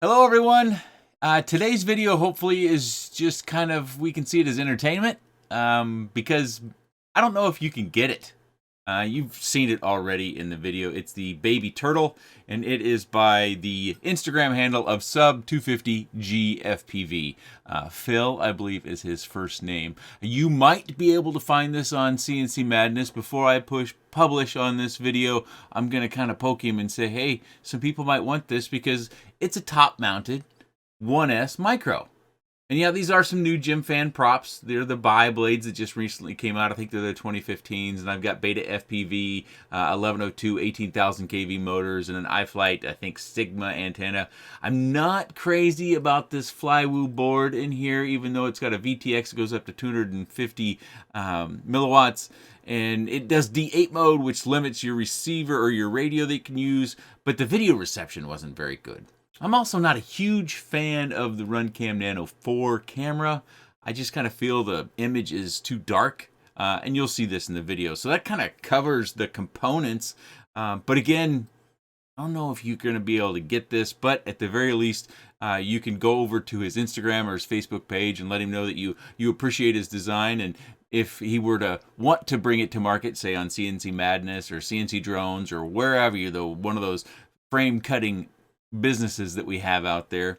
Hello everyone. Today's video hopefully is just kind of, we can see it as entertainment, because I don't know if you can get it. You've seen it already in the video. It's the baby turtle, and it is by the Instagram handle of Sub250GFPV. Phil, I believe, is his first name. You might be able to find this on CNC Madness. Before I publish on this video, I'm going to kind of poke him and say, hey, some people might want this because it's a top-mounted 1S micro. And yeah, these are some new Gym Fan props. They're the Buy blades that just recently came out. I think they're the 2015s. And I've got Beta FPV, 1102, 18,000 kV motors, and an iFlight, I think, Sigma antenna. I'm not crazy about this Flywoo board in here, even though it's got a VTX that goes up to 250 milliwatts. And it does D8 mode, which limits your receiver or your radio that you can use. But the video reception wasn't very good. I'm also not a huge fan of the Runcam Nano 4 camera. I just kind of feel the image is too dark, and you'll see this in the video. So that kind of covers the components. But again, I don't know if you're going to be able to get this, but at the very least, you can go over to his Instagram or his Facebook page and let him know that you appreciate his design. And if he were to want to bring it to market, say on CNC Madness or CNC Drones or wherever, one of those frame cutting businesses that we have out there,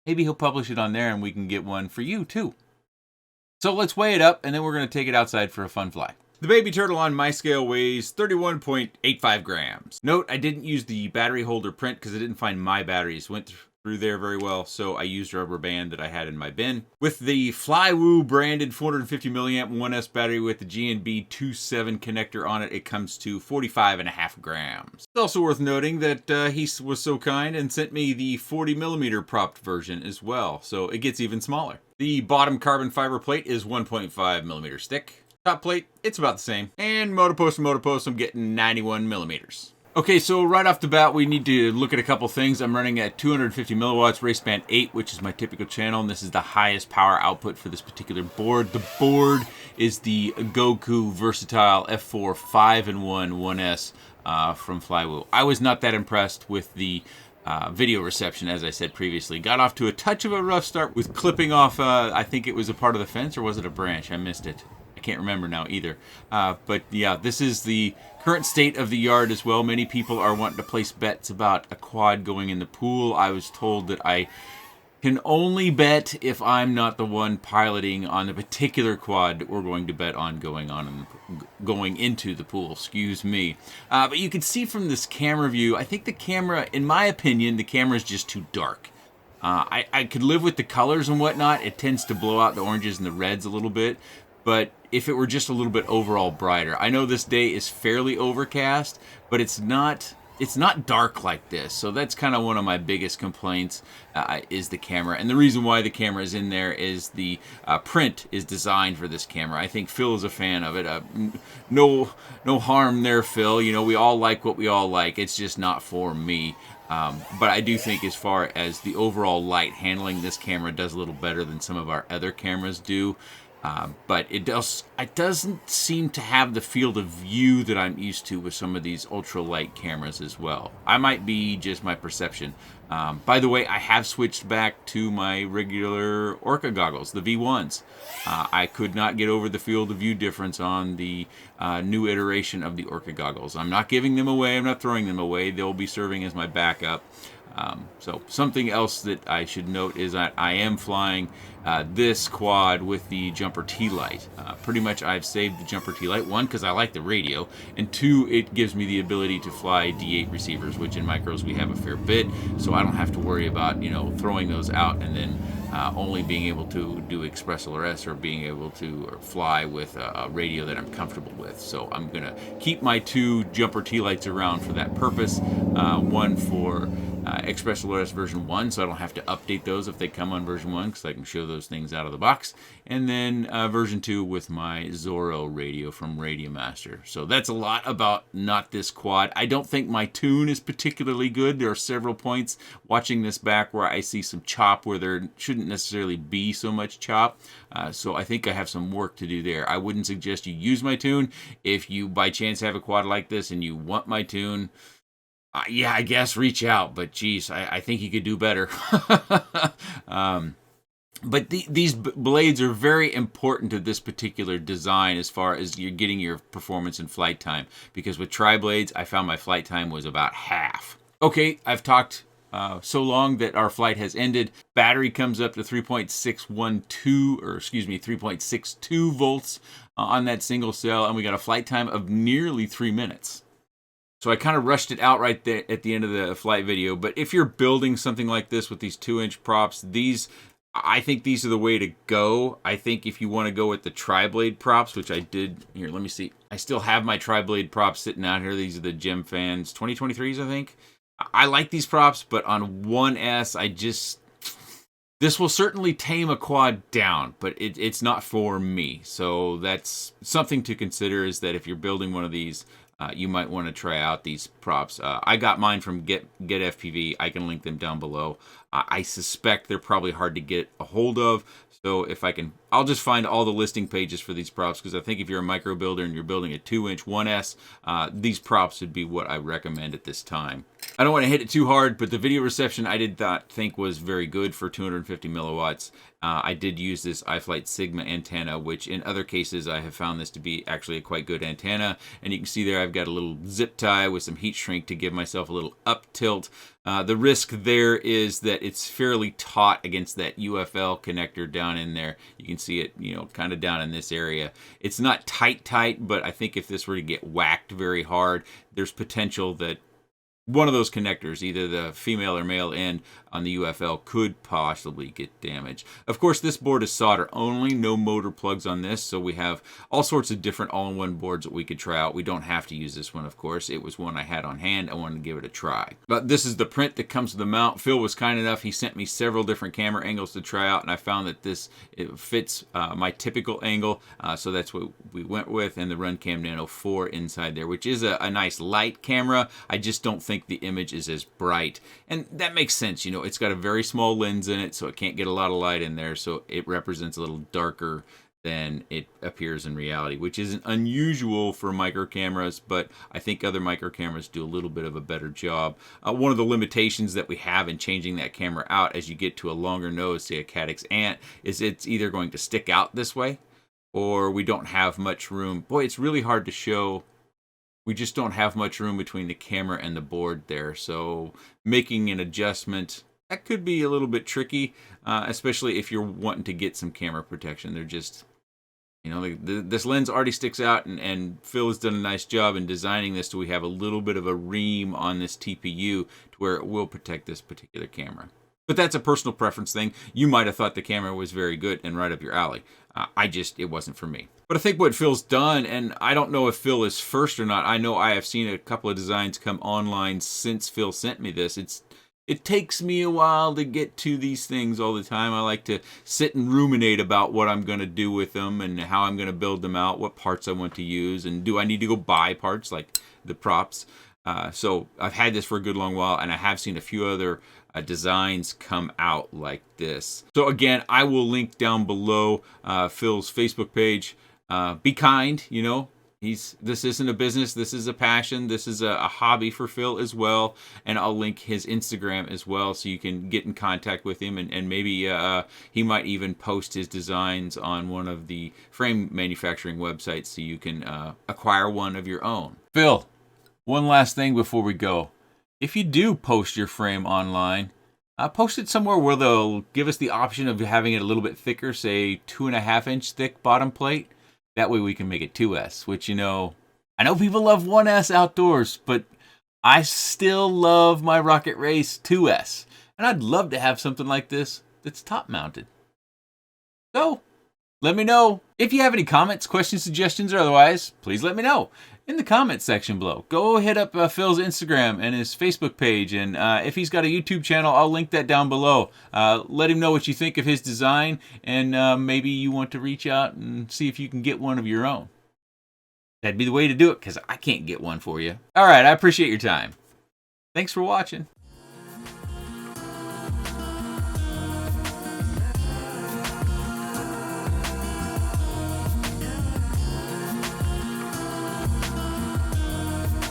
maybe he'll publish it on there and we can get one for you too. So let's weigh it up, and then we're going to take it outside for a fun fly. The baby turtle on my scale weighs 31.85 grams. Note, I didn't use the battery holder print because I didn't find my batteries went through there very well, so I used a rubber band that I had in my bin. With the Flywoo branded 450 milliamp 1S battery with the GNB 27 connector on it, it comes to 45.5 grams. It's also worth noting that he was so kind and sent me the 40 millimeter propped version as well, so it gets even smaller. The bottom carbon fiber plate is 1.5 millimeters thick. Top plate, it's about the same. And motor post to motor post, I'm getting 91 millimeters. Okay, so right off the bat, we need to look at a couple things. I'm running at 250 milliwatts, race band 8, which is my typical channel, and this is the highest power output for this particular board. The board is the Goku Versatile F4 5-in-1 1S from Flywoo. I was not that impressed with the video reception, as I said previously. Got off to a touch of a rough start with clipping off, I think it was a part of the fence, or was it a branch? I missed it. I can't remember now either. But yeah, this is the current state of the yard as well. Many people are wanting to place bets about a quad going in the pool. I was told that I can only bet if I'm not the one piloting on the particular quad that we're going to bet on going into the pool. Excuse me. But you can see from this camera view, I think the camera, in my opinion, the camera is just too dark. I could live with the colors and whatnot. It tends to blow out the oranges and the reds a little bit. But if it were just a little bit overall brighter. I know this day is fairly overcast, but it's not dark like this. So that's kind of one of my biggest complaints, is the camera. And the reason why the camera is in there is the print is designed for this camera. I think Phil is a fan of it. No harm there, Phil. You know, we all like what we all like. It's just not for me. But I do think as far as the overall light handling, this camera does a little better than some of our other cameras do. But it doesn't seem to have the field of view that I'm used to with some of these ultralight cameras as well. I might be just my perception. By the way, I have switched back to my regular Orca goggles, the V1s. I could not get over the field of view difference on the new iteration of the Orca goggles. I'm not giving them away. I'm not throwing them away. They'll be serving as my backup. So something else that I should note is that I am flying this quad with the jumper T-Light. Pretty much I've saved the jumper T-Light, one, because I like the radio, and two, it gives me the ability to fly D8 receivers, which in micros we have a fair bit, so I don't have to worry about, you know, throwing those out and then only being able to do Express LRS or being able to fly with a radio that I'm comfortable with. So I'm going to keep my two jumper T-Lights around for that purpose. One for Express LRS version 1, so I don't have to update those if they come on version 1, because I can show those things out of the box. And then version 2 with my Zorro radio from Radiomaster. So that's a lot about not this quad. I don't think my tune is particularly good. There are several points watching this back where I see some chop where there shouldn't necessarily be so much chop. So I think I have some work to do there. I wouldn't suggest you use my tune. If you by chance have a quad like this and you want my tune, Yeah, I guess reach out, but geez, I think you could do better. But these blades are very important to this particular design as far as you're getting your performance and flight time. Because with tri-blades, I found my flight time was about half. Okay, I've talked so long that our flight has ended. Battery comes up to 3.612, or excuse me, 3.62 volts on that single cell, and we got a flight time of nearly 3 minutes. So I kind of rushed it out right there at the end of the flight video. But if you're building something like this with these 2-inch props, I think these are the way to go. I think if you want to go with the tri-blade props, which I did, here, let me see. I still have my tri-blade props sitting out here. These are the Gem Fans 2023s, I think. I like these props, but on 1S, this will certainly tame a quad down, but it's not for me. So that's something to consider, is that if you're building one of these, you might want to try out these props. I got mine from Get FPV. I can link them down below. I suspect they're probably hard to get a hold of. So if I can, I'll just find all the listing pages for these props, because I think if you're a micro builder and you're building a 2-inch 1S, these props would be what I recommend at this time. I don't want to hit it too hard, but the video reception I did not think was very good for 250 milliwatts. I did use this iFlight Sigma antenna, which in other cases I have found this to be actually a quite good antenna. And you can see there I've got a little zip tie with some heat shrink to give myself a little up tilt. The risk there is that it's fairly taut against that UFL connector down in there. You can see it, you know, kind of down in this area. It's not tight, but I think if this were to get whacked very hard, there's potential that one of those connectors, either the female or male end on the UFL, could possibly get damaged. Of course, this board is solder only, no motor plugs on this, so we have all sorts of different all-in-one boards that we could try out. We don't have to use this one, of course. It was one I had on hand. I wanted to give it a try. But this is the print that comes with the mount. Phil was kind enough. He sent me several different camera angles to try out, and I found that it fits my typical angle, so that's what we went with, and the Runcam Nano 4 inside there, which is a nice light camera. I just don't think the image is as bright, and that makes sense. You know, it's got a very small lens in it, so it can't get a lot of light in there, so it represents a little darker than it appears in reality, which isn't unusual for micro cameras, but I think other micro cameras do a little bit of a better job. One of the limitations that we have in changing that camera out as you get to a longer nose, say a Caddx Ant, is it's either going to stick out this way, or we don't have much room. Boy, it's really hard to show. We just don't have much room between the camera and the board there, so making an adjustment, that could be a little bit tricky, especially if you're wanting to get some camera protection. They're just, you know, this lens already sticks out, and Phil has done a nice job in designing this so we have a little bit of a ream on this TPU to where it will protect this particular camera. But that's a personal preference thing. You might have thought the camera was very good and right up your alley. It wasn't for me. But I think what Phil's done, and I don't know if Phil is first or not. I know I have seen a couple of designs come online since Phil sent me this. It takes me a while to get to these things all the time. I like to sit and ruminate about what I'm going to do with them and how I'm going to build them out, what parts I want to use, and do I need to go buy parts like the props. So I've had this for a good long while, and I have seen a few other designs come out like this. So again, I will link down below Phil's Facebook page. Be kind, you know. This isn't a business, this is a passion, this is a hobby for Phil as well, and I'll link his Instagram as well so you can get in contact with him, and maybe he might even post his designs on one of the frame manufacturing websites so you can acquire one of your own. Phil, one last thing before we go. If you do post your frame online, post it somewhere where they'll give us the option of having it a little bit thicker, say 2.5-inch thick bottom plate. That way we can make it 2S, which, you know, I know people love 1S outdoors, but I still love my Rocket Race 2S. And I'd love to have something like this that's top mounted. So, let me know. If you have any comments, questions, suggestions, or otherwise, please let me know in the comments section below. Go hit up Phil's Instagram and his Facebook page, and if he's got a YouTube channel, I'll link that down below. Let him know what you think of his design, and maybe you want to reach out and see if you can get one of your own. That'd be the way to do it, because I can't get one for you. All right, I appreciate your time. Thanks for watching.